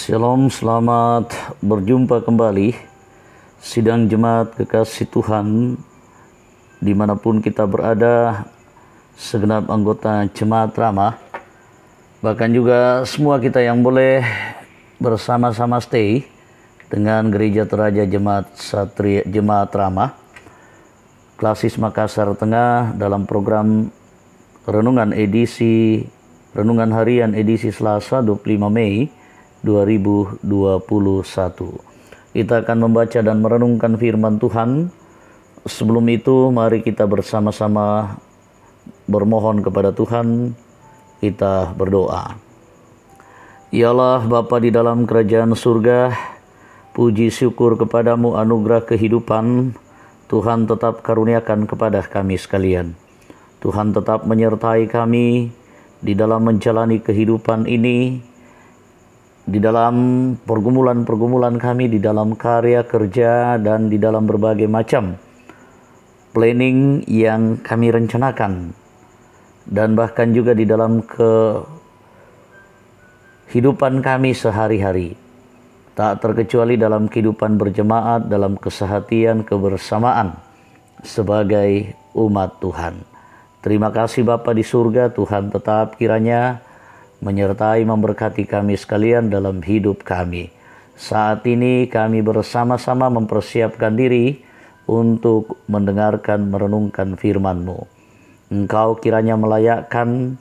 Shalom, selamat berjumpa kembali sidang jemaat kekasih Tuhan dimanapun kita berada, segenap anggota jemaat Ramah, bahkan juga semua kita yang boleh bersama-sama stay dengan Gereja Teraja Jemaat Ramah Klasis Makassar Tengah dalam program Renungan Harian edisi Selasa 25 Mei 2021. Kita akan membaca dan merenungkan firman Tuhan. Sebelum itu, mari kita bersama-sama bermohon kepada Tuhan. Kita berdoa. Ya Allah, Bapa di dalam kerajaan surga, puji syukur kepadamu anugerah kehidupan Tuhan tetap karuniakan kepada kami sekalian. Tuhan tetap menyertai kami di dalam menjalani kehidupan ini, di dalam pergumulan-pergumulan kami, di dalam karya kerja, dan di dalam berbagai macam planning yang kami rencanakan, dan bahkan juga di dalam kehidupan kami sehari-hari, tak terkecuali dalam kehidupan berjemaat, dalam kesehatian, kebersamaan sebagai umat Tuhan. Terima kasih Bapa di surga, Tuhan tetap kiranya menyertai memberkati kami sekalian dalam hidup kami. Saat ini kami bersama-sama mempersiapkan diri untuk mendengarkan merenungkan firman-Mu. Engkau kiranya melayakkan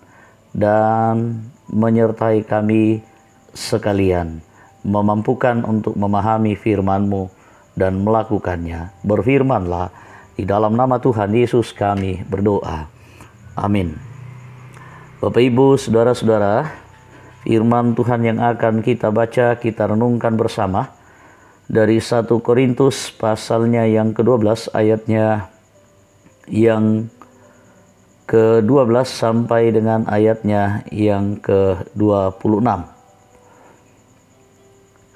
dan menyertai kami sekalian, memampukan untuk memahami firman-Mu dan melakukannya. Berfirmanlah, di dalam nama Tuhan Yesus kami berdoa. Amin. Bapak Ibu, Saudara-saudara, firman Tuhan yang akan kita baca, kita renungkan bersama dari 1 Korintus pasalnya yang ke-12 ayatnya yang ke-12 sampai dengan ayatnya yang ke-26.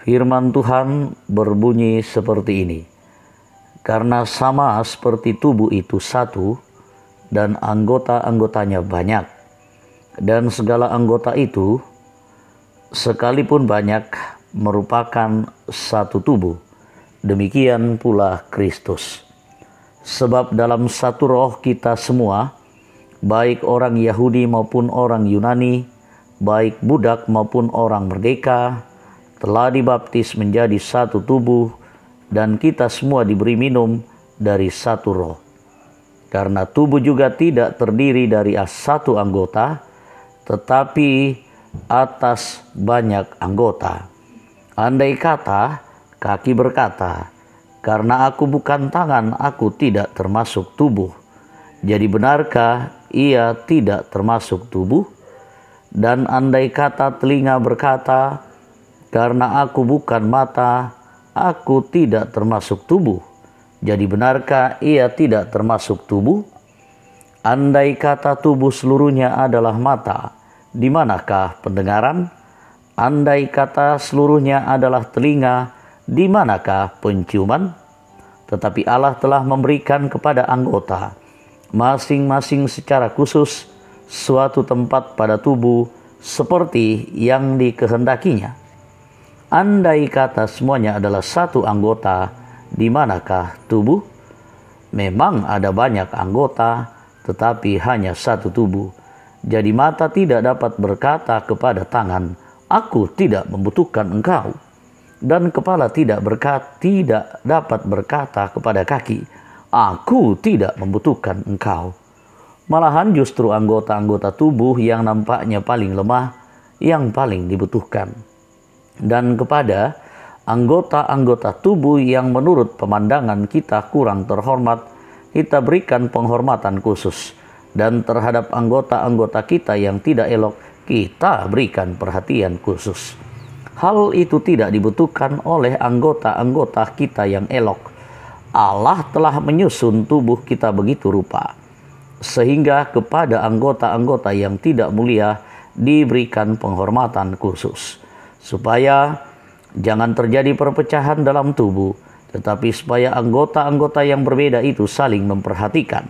Firman Tuhan berbunyi seperti ini. Karena sama seperti tubuh itu satu dan anggota-anggotanya banyak, dan segala anggota itu sekalipun banyak merupakan satu tubuh, demikian pula Kristus. Sebab dalam satu roh kita semua, baik orang Yahudi maupun orang Yunani, baik budak maupun orang merdeka, telah dibaptis menjadi satu tubuh, dan kita semua diberi minum dari satu roh. Karena tubuh juga tidak terdiri dari satu anggota, tetapi atas banyak anggota. Andai kata kaki berkata, karena aku bukan tangan, aku tidak termasuk tubuh. Jadi benarkah ia tidak termasuk tubuh? Dan andai kata telinga berkata, karena aku bukan mata, aku tidak termasuk tubuh. Jadi benarkah ia tidak termasuk tubuh? Andai kata tubuh seluruhnya adalah mata, di manakah pendengaran? Andai kata seluruhnya adalah telinga, di manakah penciuman? Tetapi Allah telah memberikan kepada anggota, masing-masing secara khusus, suatu tempat pada tubuh seperti yang dikehendakinya. Andai kata semuanya adalah satu anggota, di manakah tubuh? Memang ada banyak anggota, tetapi hanya satu tubuh. Jadi mata tidak dapat berkata kepada tangan, aku tidak membutuhkan engkau. Dan kepala tidak dapat berkata kepada kaki, aku tidak membutuhkan engkau. Malahan justru anggota-anggota tubuh yang nampaknya paling lemah, yang paling dibutuhkan. Dan kepada anggota-anggota tubuh yang menurut pemandangan kita kurang terhormat, kita berikan penghormatan khusus, dan terhadap anggota-anggota kita yang tidak elok, kita berikan perhatian khusus. Hal itu tidak dibutuhkan oleh anggota-anggota kita yang elok. Allah telah menyusun tubuh kita begitu rupa, sehingga kepada anggota-anggota yang tidak mulia diberikan penghormatan khusus, supaya jangan terjadi perpecahan dalam tubuh, tetapi supaya anggota-anggota yang berbeda itu saling memperhatikan.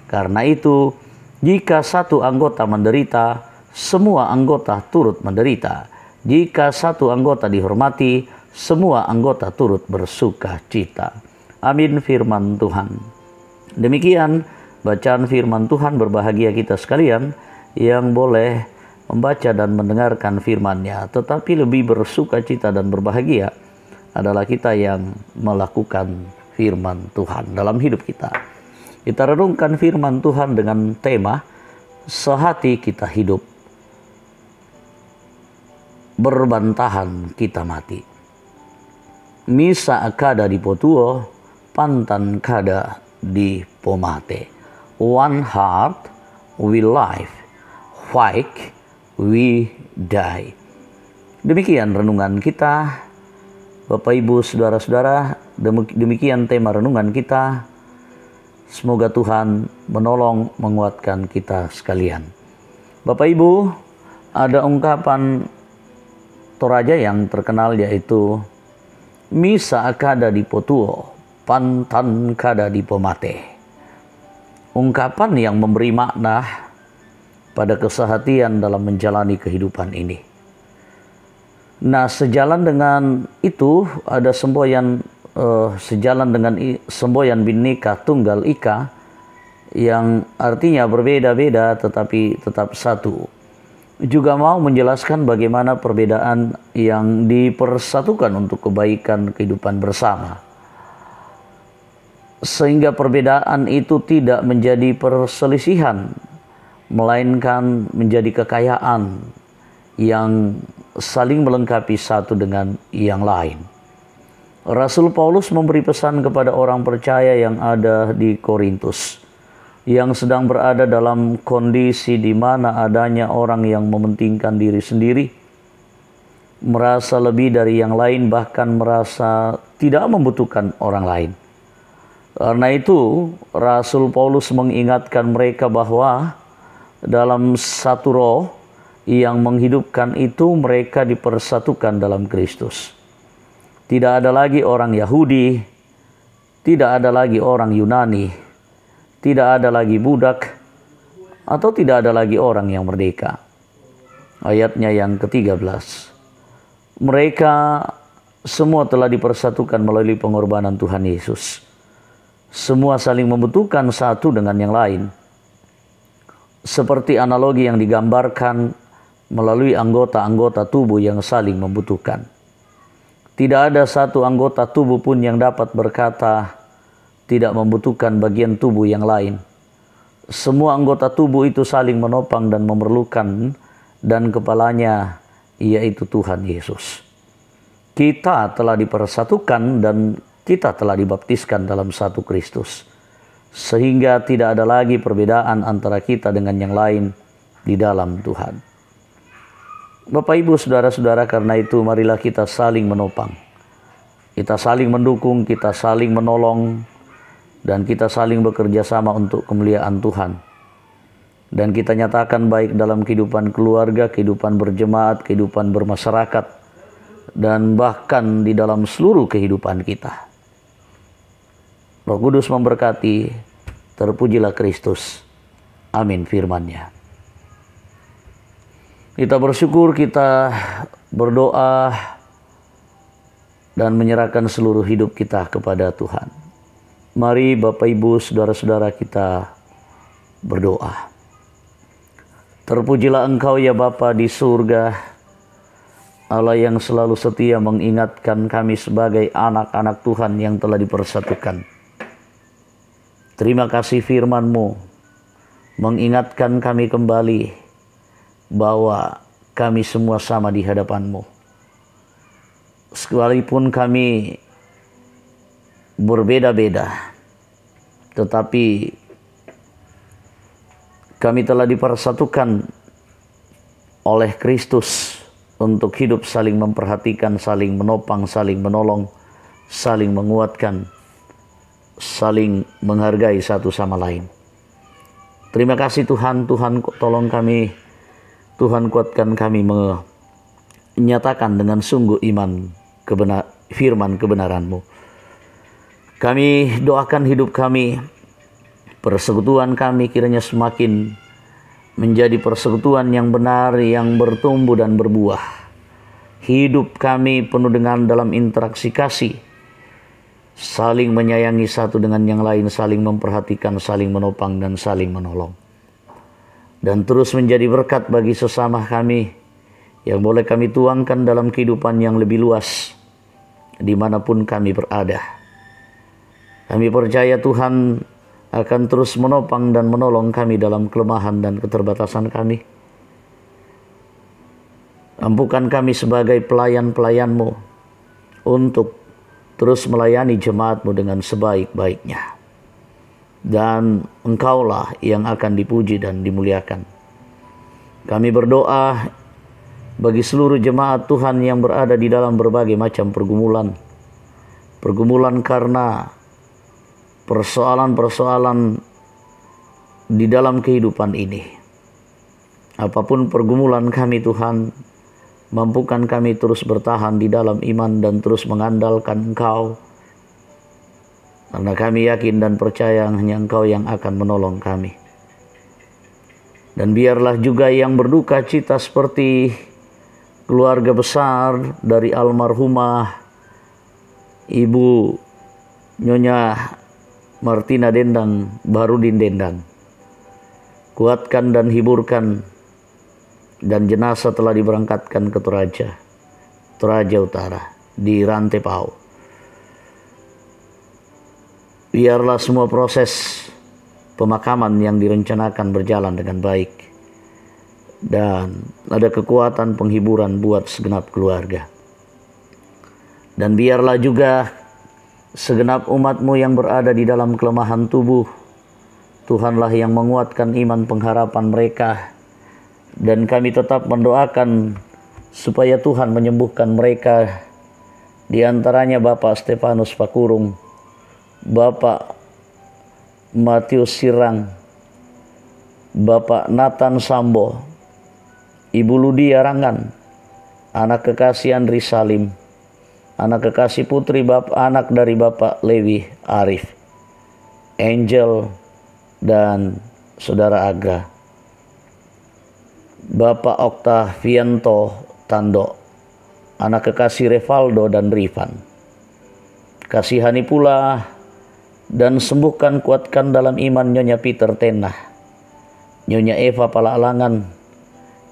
Karena itu, jika satu anggota menderita, semua anggota turut menderita. Jika satu anggota dihormati, semua anggota turut bersuka cita. Amin firman Tuhan. Demikian bacaan firman Tuhan. Berbahagia kita sekalian yang boleh membaca dan mendengarkan firman-Nya. Tetapi lebih bersuka cita dan berbahagia adalah kita yang melakukan firman Tuhan dalam hidup kita. Kita renungkan firman Tuhan dengan tema sehati kita hidup, berbantahan kita mati. Misa kada di potuo, pantan kada di pomate. One heart we live, fight we die. Demikian renungan kita, Bapak Ibu saudara-saudara. Demikian tema renungan kita. Semoga Tuhan menolong menguatkan kita sekalian. Bapak Ibu, ada ungkapan Toraja yang terkenal yaitu Misa kada di potuo, pantan kada di pomate. Ungkapan yang memberi makna pada kesehatian dalam menjalani kehidupan ini. Nah, sejalan dengan itu ada semboyan semboyan Bhinneka Tunggal Ika yang artinya berbeda-beda tetapi tetap satu. Juga mau menjelaskan bagaimana perbedaan yang dipersatukan untuk kebaikan kehidupan bersama. Sehingga perbedaan itu tidak menjadi perselisihan, melainkan menjadi kekayaan yang saling melengkapi satu dengan yang lain. Rasul Paulus memberi pesan kepada orang percaya yang ada di Korintus, yang sedang berada dalam kondisi di mana adanya orang yang mementingkan diri sendiri, merasa lebih dari yang lain, bahkan merasa tidak membutuhkan orang lain. Karena itu, Rasul Paulus mengingatkan mereka bahwa dalam satu roh yang menghidupkan itu mereka dipersatukan dalam Kristus. Tidak ada lagi orang Yahudi, tidak ada lagi orang Yunani, tidak ada lagi budak, atau tidak ada lagi orang yang merdeka. Ayatnya yang ke-13. Mereka semua telah dipersatukan melalui pengorbanan Tuhan Yesus. Semua saling membutuhkan satu dengan yang lain. Seperti analogi yang digambarkan melalui anggota-anggota tubuh yang saling membutuhkan. Tidak ada satu anggota tubuh pun yang dapat berkata tidak membutuhkan bagian tubuh yang lain. Semua anggota tubuh itu saling menopang dan memerlukan, dan kepalanya yaitu Tuhan Yesus. Kita telah dipersatukan dan kita telah dibaptiskan dalam satu Kristus. Sehingga tidak ada lagi perbedaan antara kita dengan yang lain di dalam Tuhan. Bapak Ibu saudara-saudara, karena itu marilah kita saling menopang. Kita saling mendukung, kita saling menolong, dan kita saling bekerja sama untuk kemuliaan Tuhan. Dan kita nyatakan baik dalam kehidupan keluarga, kehidupan berjemaat, kehidupan bermasyarakat, dan bahkan di dalam seluruh kehidupan kita. Roh Kudus memberkati, terpujilah Kristus. Amin firman-Nya. Kita bersyukur, kita berdoa dan menyerahkan seluruh hidup kita kepada Tuhan. Mari Bapak Ibu saudara-saudara kita berdoa. Terpujilah Engkau ya Bapa di surga, Allah yang selalu setia mengingatkan kami sebagai anak-anak Tuhan yang telah dipersatukan. Terima kasih firman-Mu mengingatkan kami kembali bahwa kami semua sama di hadapan-Mu. Sekalipun kami berbeda-beda, tetapi kami telah dipersatukan oleh Kristus untuk hidup saling memperhatikan, saling menopang, saling menolong, saling menguatkan, saling menghargai satu sama lain. Terima kasih Tuhan, Tuhan tolong kami, Tuhan kuatkan kami menyatakan dengan sungguh iman firman kebenaran-Mu. Kami doakan hidup kami, persekutuan kami kiranya semakin menjadi persekutuan yang benar, yang bertumbuh dan berbuah. Hidup kami penuh dengan dalam interaksi kasih, saling menyayangi satu dengan yang lain, saling memperhatikan, saling menopang, dan saling menolong. Dan terus menjadi berkat bagi sesama kami yang boleh kami tuangkan dalam kehidupan yang lebih luas dimanapun kami berada. Kami percaya Tuhan akan terus menopang dan menolong kami dalam kelemahan dan keterbatasan kami. Ampukan kami sebagai pelayan-pelayan-Mu untuk terus melayani jemaat-Mu dengan sebaik-baiknya. Dan Engkaulah yang akan dipuji dan dimuliakan. Kami berdoa bagi seluruh jemaat Tuhan yang berada di dalam berbagai macam pergumulan. Pergumulan karena persoalan-persoalan di dalam kehidupan ini. Apapun pergumulan kami Tuhan, mampukan kami terus bertahan di dalam iman dan terus mengandalkan Engkau. Karena kami yakin dan percaya hanya Engkau yang akan menolong kami. Dan biarlah juga yang berduka cita seperti keluarga besar dari almarhumah Ibu Nyonya Martina Dendang, Barudin Dendang. Kuatkan dan hiburkan, dan jenazah telah diberangkatkan ke Toraja Utara di Rantai Pau. Biarlah semua proses pemakaman yang direncanakan berjalan dengan baik, dan ada kekuatan penghiburan buat segenap keluarga. Dan biarlah juga segenap umat-Mu yang berada di dalam kelemahan tubuh, Tuhanlah yang menguatkan iman pengharapan mereka. Dan kami tetap mendoakan supaya Tuhan menyembuhkan mereka. Di antaranya Bapak Stefanus Pakurung, Bapak Matius Sirang, Bapak Nathan Sambo, Ibu Ludia Rangan, anak kekasih Andri Salim, anak kekasih putri anak dari Bapak Lewi Arif, Angel, dan Saudara Aga, Bapak Oktavianto Tando, anak kekasih Revaldo dan Rifan. Kasihani pula dan sembuhkan, kuatkan dalam iman Nyonya Peter Tenah, Nyonya Eva Palaalangan,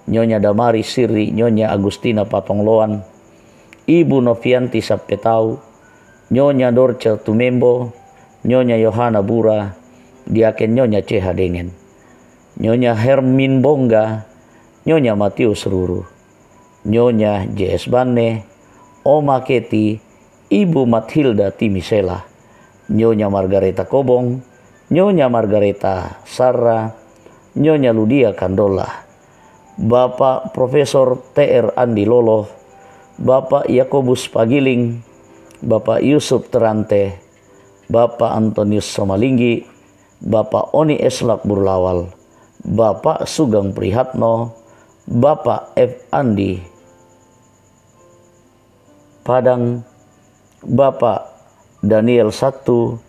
Nyonya Damari Siri, Nyonya Agustina Patongloan, Ibu Novianti Sapetau, Nyonya Dorce Tumembo, Nyonya Yohana Bura, Diaken Nyonya Ceha Dengen, Nyonya Hermin Bongga, Nyonya Matius Ruru, Nyonya JS Bane, Oma Keti, Ibu Mathilda Timisela, Nyonya Margareta Kobong, Nyonya Margareta Sarra, Nyonya Ludia Kandola, Bapak Profesor TR Andi Lolo, Bapak Yakobus Pagiling, Bapak Yusuf Terante, Bapak Antonius Somalinggi, Bapak Oni Eslak Burlawal, Bapak Sugeng Prihatno, Bapak F. Andi Padang, Bapak Daniel Satu,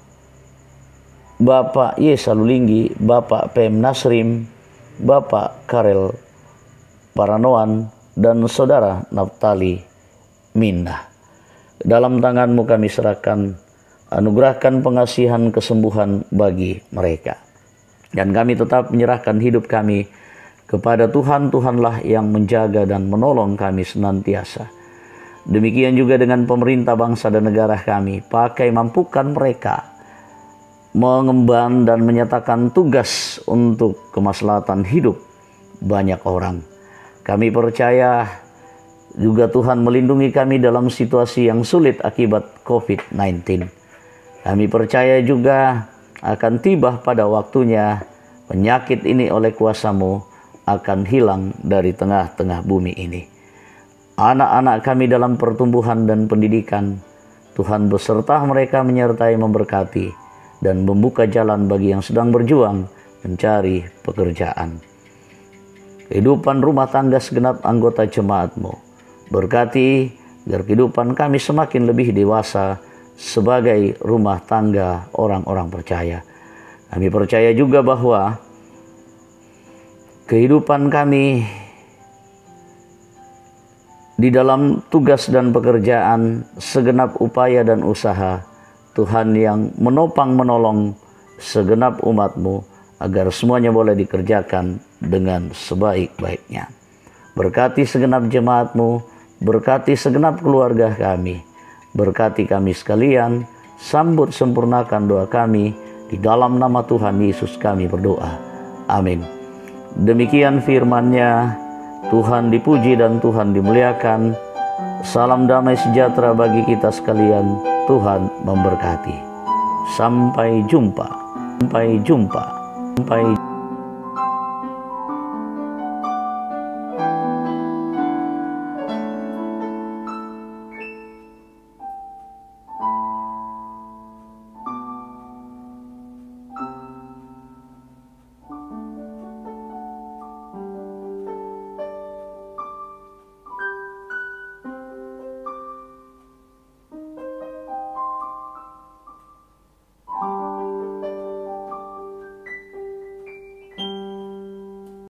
Bapak Yesa Lulinggi, Bapak Pem Nasrim, Bapak Karel Paranoan, dan Saudara Naftali Minna. Dalam tangan-Mu kami serahkan, anugerahkan pengasihan kesembuhan bagi mereka. Dan kami tetap menyerahkan hidup kami kepada Tuhan. Tuhanlah yang menjaga dan menolong kami senantiasa. Demikian juga dengan pemerintah bangsa dan negara kami. Pakai mampukan mereka mengemban dan menyatakan tugas untuk kemaslahatan hidup banyak orang. Kami percaya juga Tuhan melindungi kami dalam situasi yang sulit akibat COVID-19. Kami percaya juga akan tiba pada waktunya penyakit ini oleh kuasa-Mu akan hilang dari tengah-tengah bumi ini. Anak-anak kami dalam pertumbuhan dan pendidikan, Tuhan beserta mereka menyertai, memberkati, dan membuka jalan bagi yang sedang berjuang mencari pekerjaan. Kehidupan rumah tangga segenap anggota jemaat-Mu, berkati agar kehidupan kami semakin lebih dewasa sebagai rumah tangga orang-orang percaya. Kami percaya juga bahwa kehidupan kami Di dalam tugas dan pekerjaan, segenap upaya dan usaha, Tuhan yang menopang menolong segenap umat-Mu, agar semuanya boleh dikerjakan dengan sebaik-baiknya. Berkati segenap jemaat-Mu, berkati segenap keluarga kami, berkati kami sekalian, sambut sempurnakan doa kami, di dalam nama Tuhan Yesus kami berdoa. Amin. Demikian firman-Nya, Tuhan dipuji dan Tuhan dimuliakan. Salam damai sejahtera bagi kita sekalian. Tuhan memberkati. Sampai jumpa. Sampai jumpa. Sampai